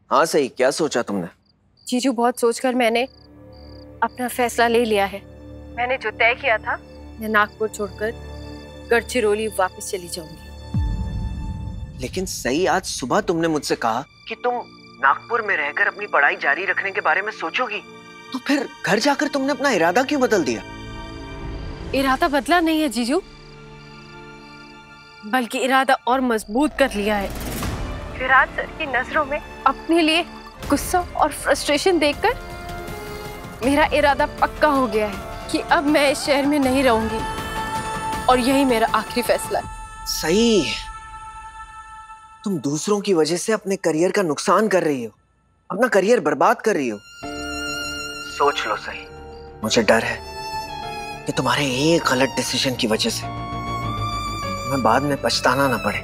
हाँ सही, क्या सोचा तुमने? जीजू, बहुत सोचकर मैंने अपना फैसला ले लिया है। मैंने जो तय किया था, मैं नागपुर छोड़कर गढ़चिरौली वापस चली जाऊंगी। लेकिन सही, आज सुबह तुमने मुझसे कहा कि तुम नागपुर में रहकर अपनी पढ़ाई जारी रखने के बारे में सोचोगी, तो फिर घर जाकर तुमने अपना इरादा क्यों बदल दिया? इरादा बदला नहीं है जीजू, बल्कि इरादा और मजबूत कर लिया है। विराट सर की नजरों में अपने लिए गुस्सा और फ्रस्ट्रेशन देखकर मेरा इरादा पक्का हो गया है कि अब मैं इस शहर में नहीं रहूंगी और यही मेरा आखिरी फैसला है। सही, तुम दूसरों की वजह से अपने करियर का नुकसान कर रही हो, अपना करियर बर्बाद कर रही हो। सोच लो सही, मुझे डर है कि तुम्हारे एक गलत डिसीजन की वजह से मैं बाद में पछताना ना पड़े,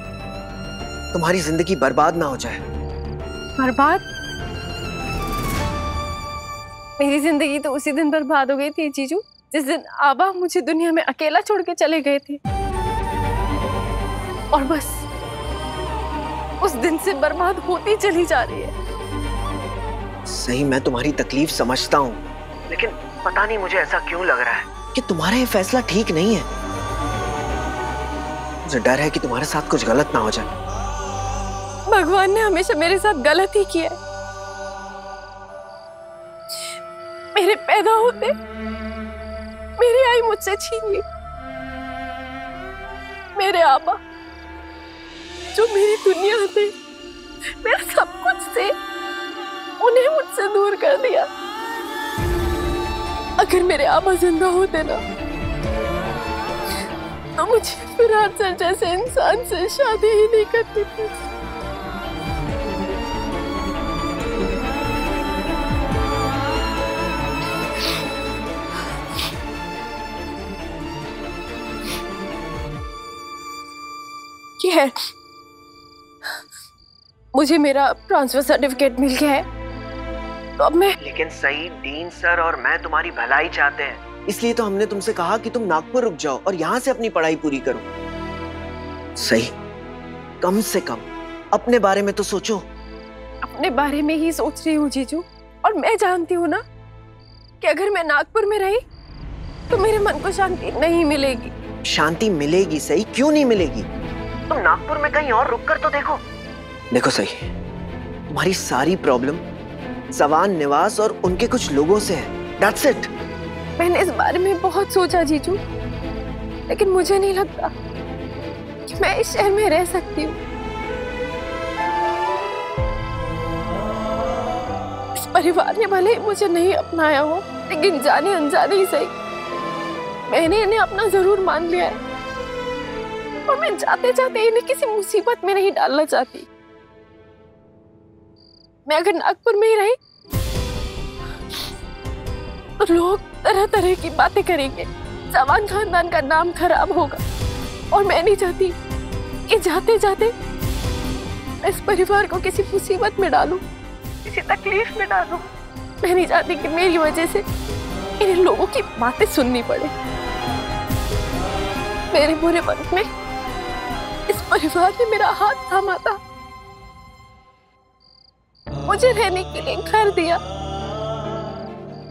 तुम्हारी जिंदगी बर्बाद ना हो जाए। बर्बाद? मेरी जिंदगी तो उसी दिन बर्बाद हो गई थी जीजू, जिस दिन आबा मुझे दुनिया में अकेला छोड़ के चले गए थे। और बस उस दिन से बर्बाद होती चली जा रही है। सही, मैं तुम्हारी तकलीफ समझता हूँ, लेकिन पता नहीं मुझे ऐसा क्यों लग रहा है कि तुम्हारा ये फैसला ठीक नहीं है। मुझे डर है कि तुम्हारे साथ कुछ गलत ना हो जाए। भगवान ने हमेशा मेरे साथ गलत ही किया है। मेरे पैदा होते मेरी आई मुझसे छीन ली। मेरे आबा जो मेरी दुनिया थे, मेरा सब कुछ थे, उन्हें मुझसे दूर कर दिया। अगर मेरे आबा जिंदा होते ना, तो मुझे विराट सर जैसे इंसान से शादी ही नहीं करनी थी। ये है, मुझे मेरा ट्रांसफर सर्टिफिकेट मिल गया है, तो अब मैं। लेकिन सही, डीन सर और मैं तुम्हारी भलाई चाहते हैं, इसलिए तो हमने तुमसे कहा कि तुम नागपुर रुक जाओ और यहाँ से अपनी पढ़ाई पूरी करो। सही, कम से कम अपने बारे में तो सोचो। अपने बारे में ही सोच रही हूँ जीजू, और मैं जानती हूँ ना कि अगर मैं नागपुर में रही तो मेरे मन को शांति नहीं मिलेगी। शांति मिलेगी सही, क्यों नहीं मिलेगी? तुम नागपुर में कहीं और रुक कर तो देखो। देखो सही, तुम्हारी सारी प्रॉब्लम सवान निवास और उनके कुछ लोगों से है। That's it. मैंने इस बारे में बहुत सोचा जीजू, लेकिन मुझे नहीं लगता कि मैं इस शहर में रह सकती हूँ। इस परिवार ने भले ही मुझे नहीं अपनाया हो, लेकिन जाने अनजाने ही सही मैंने इन्हें अपना जरूर मान लिया है, और मैं जाते जाते इन्हें किसी मुसीबत में नहीं डालना चाहती। मैं अगर नागपुर में ही रही तो लोग तरह तरह की बातें करेंगे, जवान खानदान का नाम खराब होगा, और मैं नहीं चाहती कि जाते जाते मैं इस परिवार को किसी मुसीबत में डालूं, किसी तकलीफ में डालूं। मैं नहीं चाहती कि मेरी वजह से इन लोगों की बातें सुननी पड़े। मेरे बुरे वक्त में इस परिवार ने मेरा हाथ थामा था, मुझे रहने के लिए घर दिया,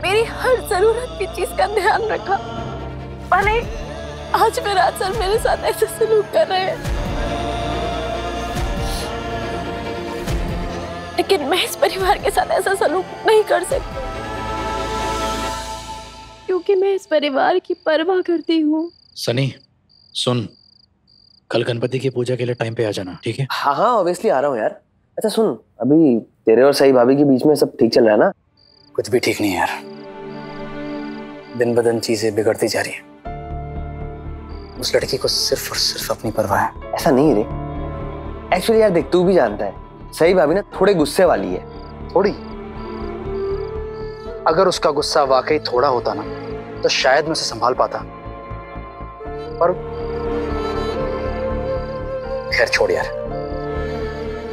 मेरी हर जरूरत की चीज का ध्यान रखा। भले आज विराट सर मेरे साथ ऐसे सलूक कर रहे हैं, लेकिन मैं इस परिवार के साथ ऐसा सलूक नहीं कर सकती, क्योंकि मैं इस परिवार की परवाह करती हूँ। सनी सुन, कल गणपति की पूजा के लिए टाइम पे आ जाना, ठीक है? हाँ हाँ ऑब्वियसली आ रहा हूँ यार। अच्छा सुन, अभी तेरे और सही भाभी के बीच में सब ठीक चल रहा है ना? कुछ भी ठीक नहीं है यार, दिन ब दिन चीजें बिगड़ती जा रही है। उस लड़की को सिर्फ और सिर्फ अपनी परवाह है। ऐसा नहीं रे, एक्चुअली यार देख, तू भी जानता है सही भाभी ना थोड़े गुस्से वाली है। थोड़ी? अगर उसका गुस्सा वाकई थोड़ा होता ना, तो शायद मैं उसे संभाल पाता, पर खैर छोड़ यार,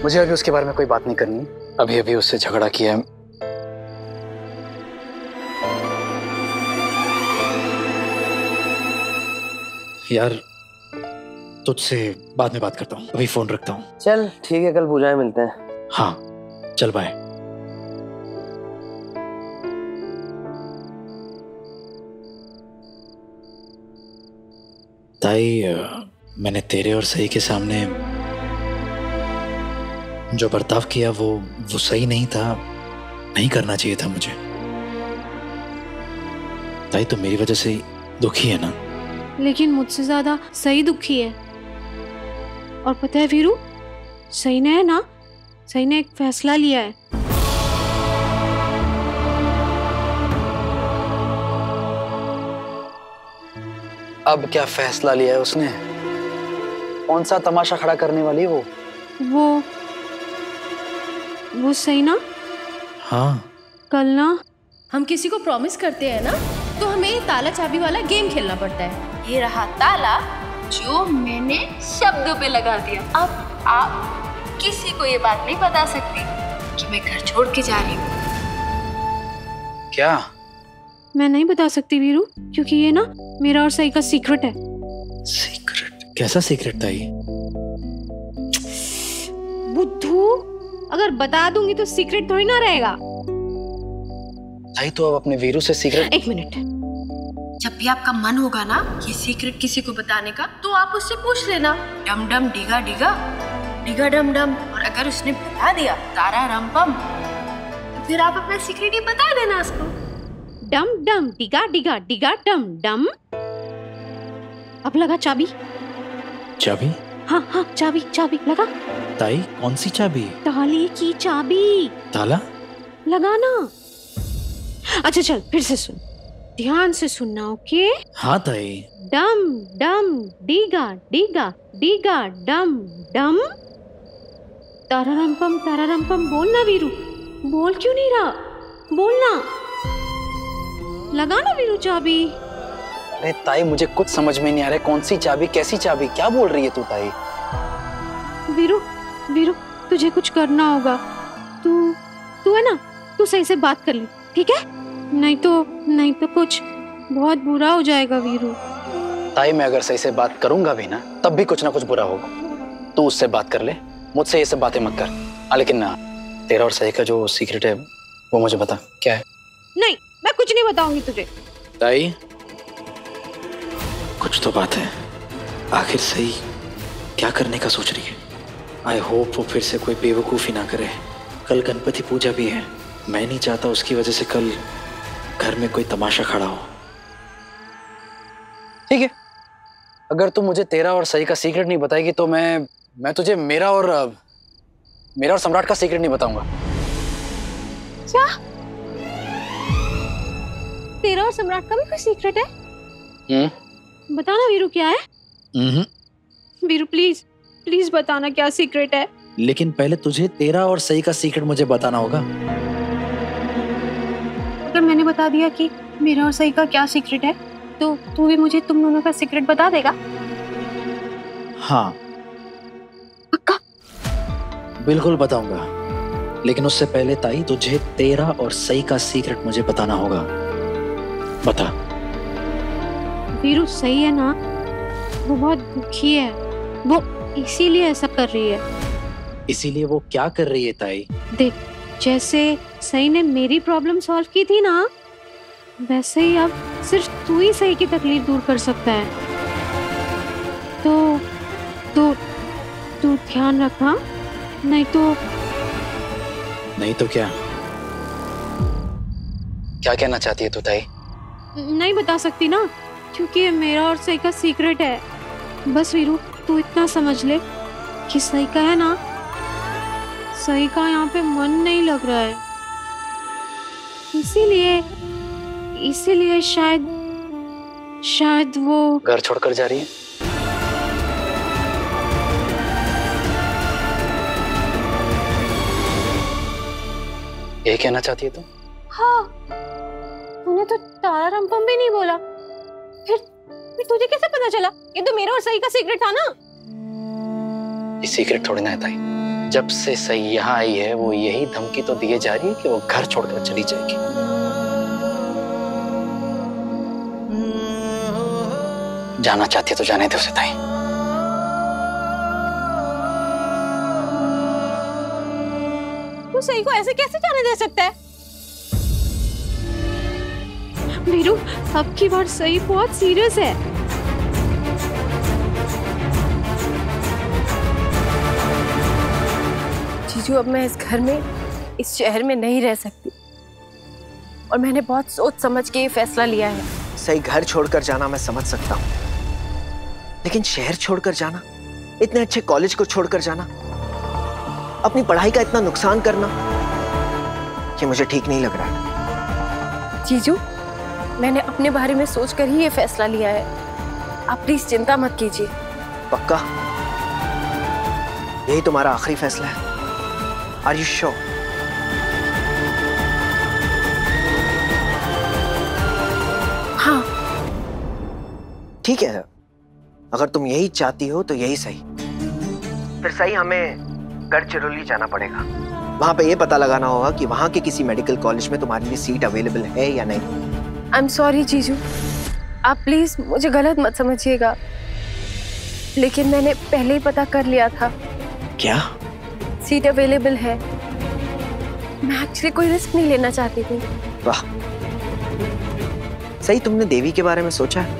मुझे अभी उसके बारे में कोई बात नहीं करनी। अभी अभी उससे झगड़ा किया है। यार तुझसे बाद में बात करता हूँ, अभी फोन रखता हूँ। चल ठीक है, कल पूजा में मिलते हैं। हाँ चल बाय। ताई, मैंने तेरे और सही के सामने जो बर्ताव किया वो सही नहीं था, नहीं करना चाहिए था मुझे। ताई तो मेरी वजह से दुखी है ना? लेकिन मुझसे ज्यादा सही दुखी है। और पता है वीरू, सही ने एक फैसला लिया है। अब क्या फैसला लिया है उसने? कौन सा तमाशा खड़ा करने वाली है वो सही ना? हाँ। कल ना हम किसी को प्रॉमिस करते हैं ना, तो हमें ताला चाबी वाला गेम खेलना पड़ता है। ये रहा ताला जो मैंने शब्दों पे लगा दिया। अब आप किसी को ये बात नहीं बता सकती कि मैं घर छोड़ के जा रही हूँ। क्या? मैं नहीं बता सकती वीरू, क्योंकि ये ना मेरा और सही का सीक्रेट है। सीक्रेट? कैसा सीक्रेट था ये? बुद्धू, अगर बता दूंगी तो सीक्रेट थोड़ी ना रहेगा। ताई तो अब अपने वीरू से सीक्रेट। एक मिनट। जब भी आपका मन होगा ना ये सीक्रेट किसी को बताने का, तो आप उससे पूछ लेना, डम डम डिगा डिगा डिगा डम डम। और अगर उसने बता दिया तारा रम पम, तो फिर आप अपना सीक्रेट ही बता देना उसको। डम डम डिगा डिगा डिगा डम डम। अब लगा चाबी। चाबी? हाँ, चाबी लगा। ताई कौन सी चाबी? ताले की चाबी। ताला लगाना। अच्छा चल, फिर से सुन, ध्यान से सुनना, ओके? हाँ ताई। डम डम डिगा डिगा डिगा डम डम। तारारम पम बोलना वीरू, बोल क्यों नहीं रहा? बोलना। लगाना वीरू चाबी। अरे ताई मुझे कुछ समझ में नहीं आ रहा है, कौन सी चाबी, कैसी चाबी, क्या बोल रही है तू ताई? वीरू तुझे कुछ करना होगा। तू है ना, तू सही से बात कर ले, ठीक है? नहीं तो कुछ बहुत बुरा हो जाएगा वीरू। ताई मैं अगर सही से बात करूंगा भी ना, तब भी कुछ ना कुछ बुरा होगा। तू उससे बात कर ले, मुझसे ये सब बातें मत कर। लेकिन ना, तेरा और सही का जो सीक्रेट है वो मुझे बता, क्या है? नहीं, मैं कुछ नहीं बताऊंगी तुझे। ताई कुछ तो बात है, आखिर सही क्या करने का सोच रही है? आई होप वो फिर से कोई बेवकूफ़ी ना करे। कल गणपति पूजा भी है, मैं नहीं चाहता उसकी वजह से कल घर में कोई तमाशा खड़ा हो। ठीक है, अगर तू मुझे तेरा और सही का सीक्रेट नहीं बताएगी तो मैं तुझे मेरा और सम्राट का सीक्रेट नहीं बताऊंगा। क्या? तेरा और सम्राट का भी कोई सीक्रेट है? बताना वीरू, क्या है? वीरू प्लीज बताना क्या सीक्रेट है। लेकिन पहले तुझे तेरा और सही का सीक्रेट मुझे बताना होगा। अगर मैंने बता दिया कि मेरा और सही का क्या सीक्रेट है, तो तू भी मुझे तुम दोनों का सीक्रेट बता देगा? हाँ पक्का? बिल्कुल बताऊंगा, लेकिन उससे पहले ताई तुझे तेरा और सही का सीक्रेट मुझे बताना होगा। बता। वीरू सही है ना, वो बहुत दुखी है, वो इसीलिए ऐसा कर रही है। इसीलिए वो क्या कर रही है ताई? देख, जैसे सही ने मेरी प्रॉब्लम सॉल्व की थी ना, वैसे ही अब सिर्फ तू ही सही की तकलीफ दूर कर सकता है। तो तू ध्यान रखना, नहीं तो क्या? क्या कहना चाहती है तू ताई? नहीं बता सकती ना, क्योंकि ये मेरा और सही का सीक्रेट है। बस वीरू, तू इतना समझ ले कि सही का है ना, सही का यहाँ पे मन नहीं लग रहा है, इसीलिए शायद वो घर छोड़कर जा रही है। ये कहना चाहती है तुम? हाँ, तूने तो तारा रंपम भी नहीं बोला, फिर तुझे कैसे पता चला? ये तो मेरा और सही का सीक्रेट था ना। ये सीक्रेट थोड़ी ना है ताई। जब से सही यहाँ आई है वो यही धमकी तो दिए जा रही है कि वो घर छोड़कर चली जाएगी। जाना चाहती है तो जाने दे उसे ताई। तू सही को ऐसे कैसे जाने दे सकता है? वीरू, अब की बार सही बहुत सीरियस है। जीजू, अब मैं इस घर में, इस शहर में नहीं रह सकती और मैंने बहुत सोच समझ के ये फैसला लिया है। सही, घर छोड़कर जाना मैं समझ सकता हूँ, लेकिन शहर छोड़कर जाना, इतने अच्छे कॉलेज को छोड़कर जाना, अपनी पढ़ाई का इतना नुकसान करना, ये मुझे ठीक नहीं लग रहा है। जीजू, मैंने अपने बारे में सोचकर ही ये फैसला लिया है। आप प्लीज चिंता मत कीजिए। पक्का? यही तुम्हारा आखिरी फैसला है? Are you sure? हाँ। ठीक है, अगर तुम यही चाहती हो तो यही सही। फिर सही, हमें गढ़चिरौली जाना पड़ेगा। वहां पे ये पता लगाना होगा कि वहां के किसी मेडिकल कॉलेज में तुम्हारे लिए सीट अवेलेबल है या नहीं। आई एम सॉरी जीजू, आप प्लीज मुझे गलत मत समझिएगा, लेकिन मैंने पहले ही पता कर लिया था। क्या? सीट अवेलेबल है। मैं एक्चुअली कोई रिस्क नहीं लेना चाहती थी। वाह, सही। तुमने देवी के बारे में सोचा है?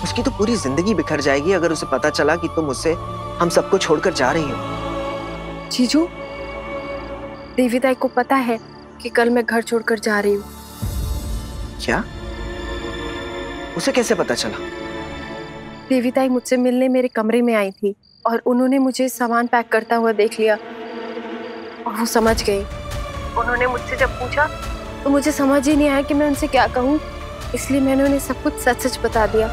उसकी तो पूरी जिंदगी बिखर जाएगी अगर उसे पता चला कि तुम उससे, हम सबको छोड़कर जा रही हो। जीजू, देवी ताई को पता है कि कल मैं घर छोड़कर जा रही हूँ। क्या? उसे कैसे पता चला? देवी ताई मुझसे मिलने मेरे कमरे में आई थी और उन्होंने मुझे सामान पैक करता हुआ देख लिया और वो समझ गई। उन्होंने मुझसे जब पूछा तो मुझे समझ ही नहीं आया कि मैं उनसे क्या कहूँ, इसलिए मैंने उन्हें सब कुछ सच सच बता दिया।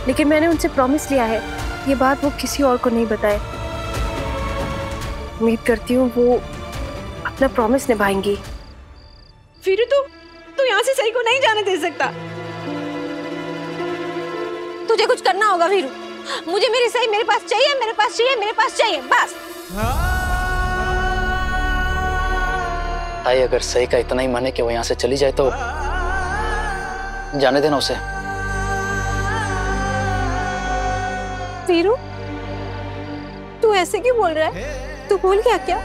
लेकिन मैंने उनसे प्रॉमिस लिया है ये बात वो किसी और को नहीं बताए। उम्मीद करती हूँ वो अपना प्रॉमिस निभाएंगी। फिर तू यहाँ से सही को नहीं जाने दे सकता। तुझे कुछ करना होगा वीरू। मुझे मेरी सही मेरे पास चाहिए, मेरे पास चाहिए, मेरे पास चाहिए, बस। ताई, अगर सही का इतना ही मन है कि वो यहाँ से चली जाए तो जाने देना उसे। वीरू, तू ऐसे क्यों बोल रहा है? तू भूल गया क्या?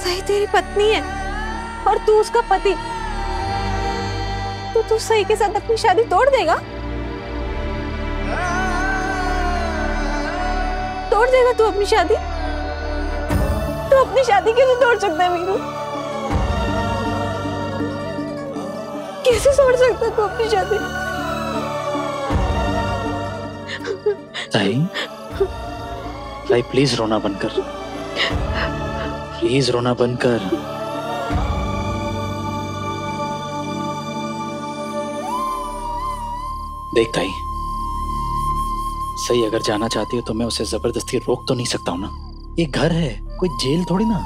सही तेरी पत्नी है और तू उसका पति। तू सही के साथ अपनी शादी तोड़ देगा? तोड़ देगा तू अपनी शादी? तू अपनी शादी कैसे तोड़ सकता है वीरू? कैसे तोड़ सकता है तू अपनी शादी? ताई प्लीज रोना बंद कर, प्लीज रोना बंद कर। देख ताई, सही अगर जाना चाहती हो तो मैं उसे जबरदस्ती रोक तो नहीं सकता हूं ना। ये घर है, कोई जेल थोड़ी ना।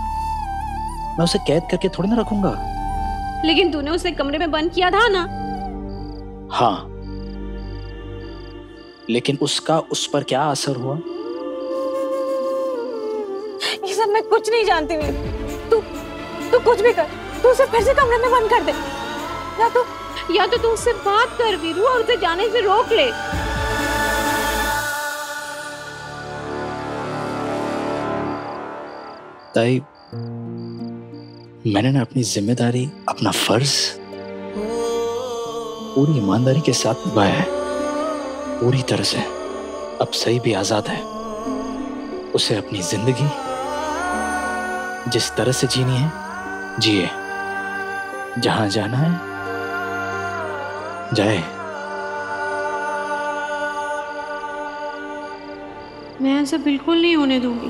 मैं उसे कैद करके थोड़ी ना रखूंगा। लेकिन तूने उसे कमरे में बंद किया था ना? हाँ, लेकिन उसका उस पर क्या असर हुआ? ये सब मैं कुछ नहीं जानती वीरू। तू कुछ भी कर, तू उसे फिर से कमरे में बंद कर दे, या तो तू उससे बात कर वीरू और उसे जाने से रोक ले। ताई, मैंने ना अपनी जिम्मेदारी, अपना फर्ज पूरी ईमानदारी के साथ निभाया है, पूरी तरह से। अब सही भी आजाद है, उसे अपनी जिंदगी जिस तरह से जीनी है जिए, जहां जाना है जाए। मैं ऐसा बिल्कुल नहीं होने दूंगी।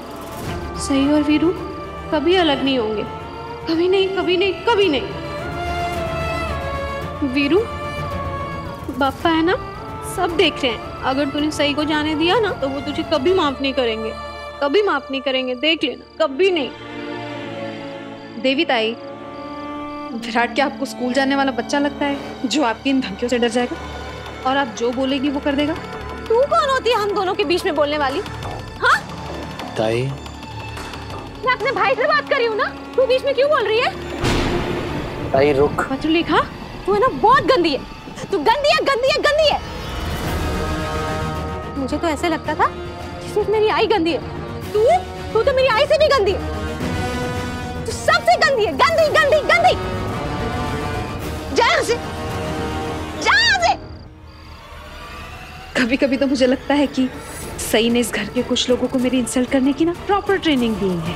सही और वीरू कभी अलग नहीं होंगे, कभी नहीं, कभी नहीं, कभी नहीं। वीरू, बापा है ना, सब देख रहे हैं। अगर तूने सही को जाने दिया ना तो वो तुझे कभी माफ नहीं करेंगे, कभी माफ नहीं करेंगे, देख लेना, कभी नहीं। देवी ताई, विराट क्या आपको स्कूल जाने वाला बच्चा लगता है जो आपकी इन धमकियों से डर जाएगा और आप जो बोलेगी वो कर देगा? तू कौन होती है हम दोनों के बीच में बोलने वाली? हाँ, ताई, मैं अपने भाई से बात कर रही हूँ ना, तू बीच में क्यों बोल रही है? ताई रुक। पत्रुलेखा, तू है ना बहुत गंदी है, तू गंदी है, गंदी है, गंदी है। मुझे तो ऐसे लगता था कि सिर्फ मेरी आई गंदी है। तू तो मेरी आई से भी गंदी है। तू सबसे गंदी है, गंदी गंदी गंदी। जा यहाँ से, जा यहाँ से। कभी कभी तो मुझे लगता है कि सही ने इस घर के कुछ लोगों को मेरी इंसल्ट करने की ना प्रॉपर ट्रेनिंग दी है।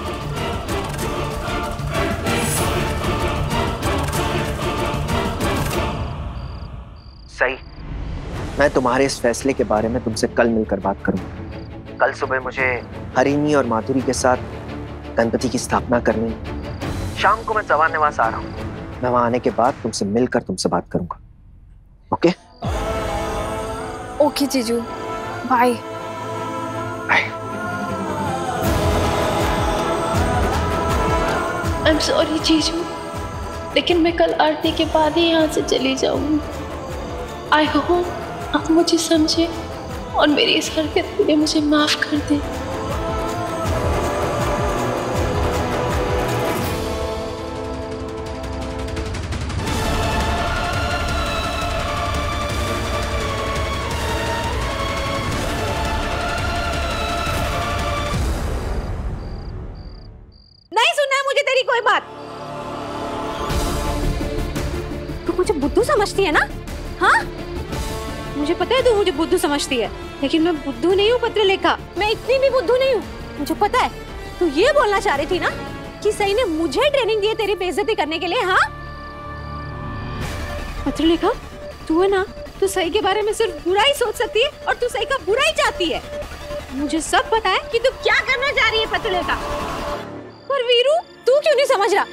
सही, मैं तुम्हारे इस फैसले के बारे में तुमसे कल मिलकर बात करूंगा। कल सुबह मुझे हरिणी और माधुरी के साथ गणपति की स्थापना करनी है। शाम को मैं चवान निवास आ रहा हूँ। मैं वहां आने के बाद तुमसे मिलकर तुमसे बात करूंगा। ओके? ओके जीजू, बाय। आई एम सॉरी जीजू, लेकिन मैं कल आरती के बाद ही यहाँ से चली जाऊंगी। आई होप आप मुझे समझे और मेरी इस हरकत के लिए मुझे माफ कर दें। नहीं सुनना है मुझे तेरी कोई बात। तू मुझे बुद्धू समझती है ना? हाँ, मुझे पता है तू मुझे बुद्धू समझती है, लेकिन मैं बुद्धू नहीं हूँ पत्रलेखा। मैं इतनी भी बुद्धू नहीं हूँ। मुझे पता है तू ये बोलना चाह रही थी ना कि सही ने मुझे ट्रेनिंग दी है तेरी बेइज्जती करने के लिए। हाँ पत्रलेखा, तू है ना, तू सही के बारे में सिर्फ बुरा ही सोच सकती है और तू सही का बुरा ही चाहती है। मुझे सब पता है कि तू क्या करना चाह रही है पत्रलेखा। पर वीरू, तू क्यों नहीं समझ रहा?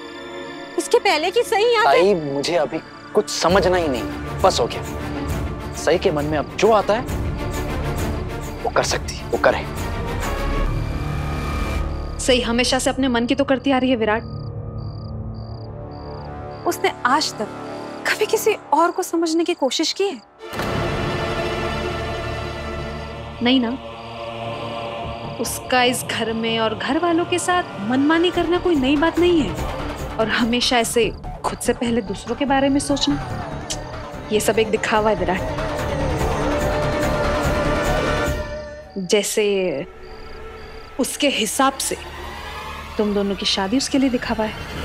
इसके पहले कि सही यहाँ ताई, मुझे अभी कुछ समझना ही नहीं, बस हो गया। सही के मन में अब जो आता है वो कर सकती है, वो करे। सही हमेशा से अपने मन की तो करती आ रही है विराट। उसने आज तक कभी किसी और को समझने की कोशिश की है? नहीं ना। उसका इस घर में और घर वालों के साथ मनमानी करना कोई नई बात नहीं है, और हमेशा ऐसे खुद से पहले दूसरों के बारे में सोचना, ये सब एक दिखावा है विराट। जैसे उसके हिसाब से तुम दोनों की शादी उसके लिए दिखावा है।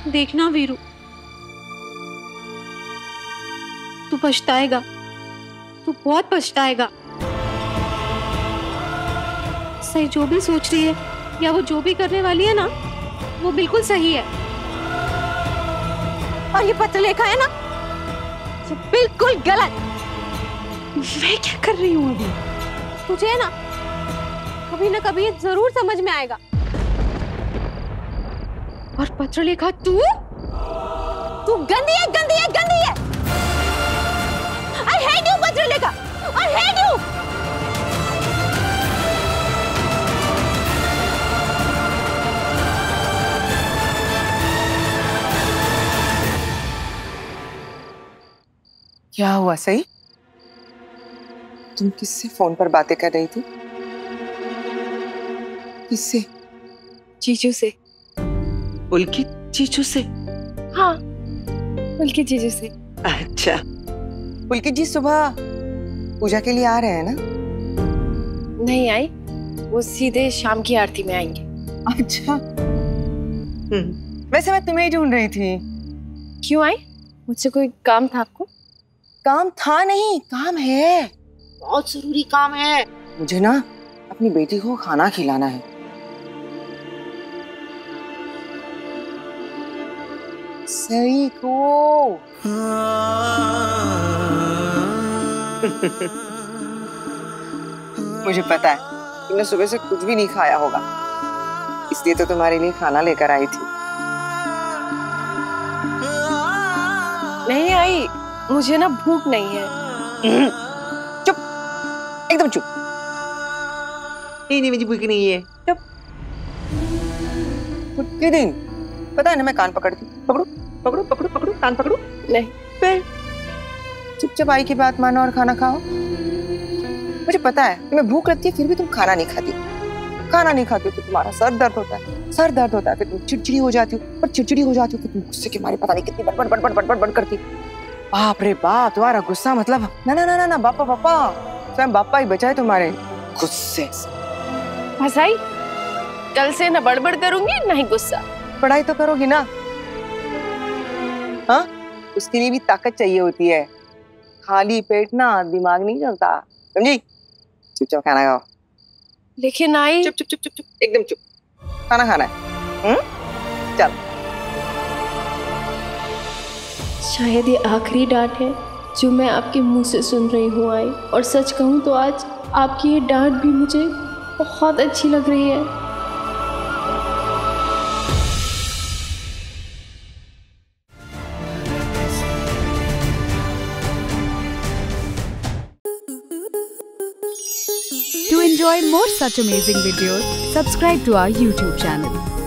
देखना वीरू, तू पछताएगा, तू बहुत पछताएगा। सही जो भी सोच रही है या वो जो भी करने वाली है ना, वो बिल्कुल सही है। और ये पत्रलेखा है ना, ये बिल्कुल गलत। मैं क्या कर रही हूँ अभी? तुझे है ना कभी ना कभी ये जरूर समझ में आएगा। और पत्रलेखा, तू गंदी है, गंदी है, गंदी है। I hate you Patralekha, I hate you। क्या हुआ सही? तुम किससे फोन पर बातें कर रही थी? किससे? जीजू से। उल्की जीजू से? हाँ, उल्की जीजू से। अच्छा, उल्की जी सुबह पूजा के लिए आ रहे हैं ना? नहीं आई, वो सीधे शाम की आरती में आएंगे। अच्छा। वैसे मैं तुम्हें ही ढूंढ रही थी। क्यों आई? मुझसे कोई काम था आपको? काम था नहीं, काम है, बहुत जरूरी काम है। मुझे ना अपनी बेटी को खाना खिलाना है। सही को। मुझे पता है तुमने सुबह से कुछ भी नहीं खाया होगा, इसलिए तो तुम्हारे लिए खाना लेकर आई थी। नहीं आई, मुझे ना भूख नहीं है। चुप, एकदम चुप। नहीं, मुझे भूख नहीं है। चुप। कितने दिन पता है ना, मैं कान पकड़ती, पकड़ो पकड़ो पकड़ो पकड़ो, कान पकड़ो। नहीं, फिर चुपचाप आई की बात मानो और खाना खाओ। मुझे पता है तुम्हें भूख लगती है, फिर भी तुम खाना नहीं खाती। खाना नहीं खाती हो तो तुम्हारा सर दर्द होता है, सर दर्द होता है फिर तुम चिड़चिड़ी हो जाती हो, और चिड़चिड़ी हो जाती हो फिर तुम गुस्से के मारे पता नहीं कितनी बड़बड़ बड़बड़ बड़बड़ बड़बड़ करती। बाप रे बाप, तुम्हारा गुस्सा मतलब ना ना ना ना ना, बापा बापा, स्वयं बापा ही बचाए तुम्हारे गुस्से से। बस आई, कल से न बड़बड़ करूंगी न ही गुस्सा। पढ़ाई तो करोगी ना? हाँ, उसके लिए भी ताकत चाहिए होती है। खाली पेट ना दिमाग नहीं चलता, समझी? चुपचाप खाना खाओ। लेकिन आई चुप चुप चुप चुप चुप, एकदम चुप। खाना खाना है। चल। शायद ये आखिरी डांट है जो मैं आपके मुंह से सुन रही हूँ आई। और सच कहूँ तो आज आपकी ये डांट भी मुझे बहुत अच्छी लग रही है। To enjoy more such amazing videos, subscribe to our YouTube channel.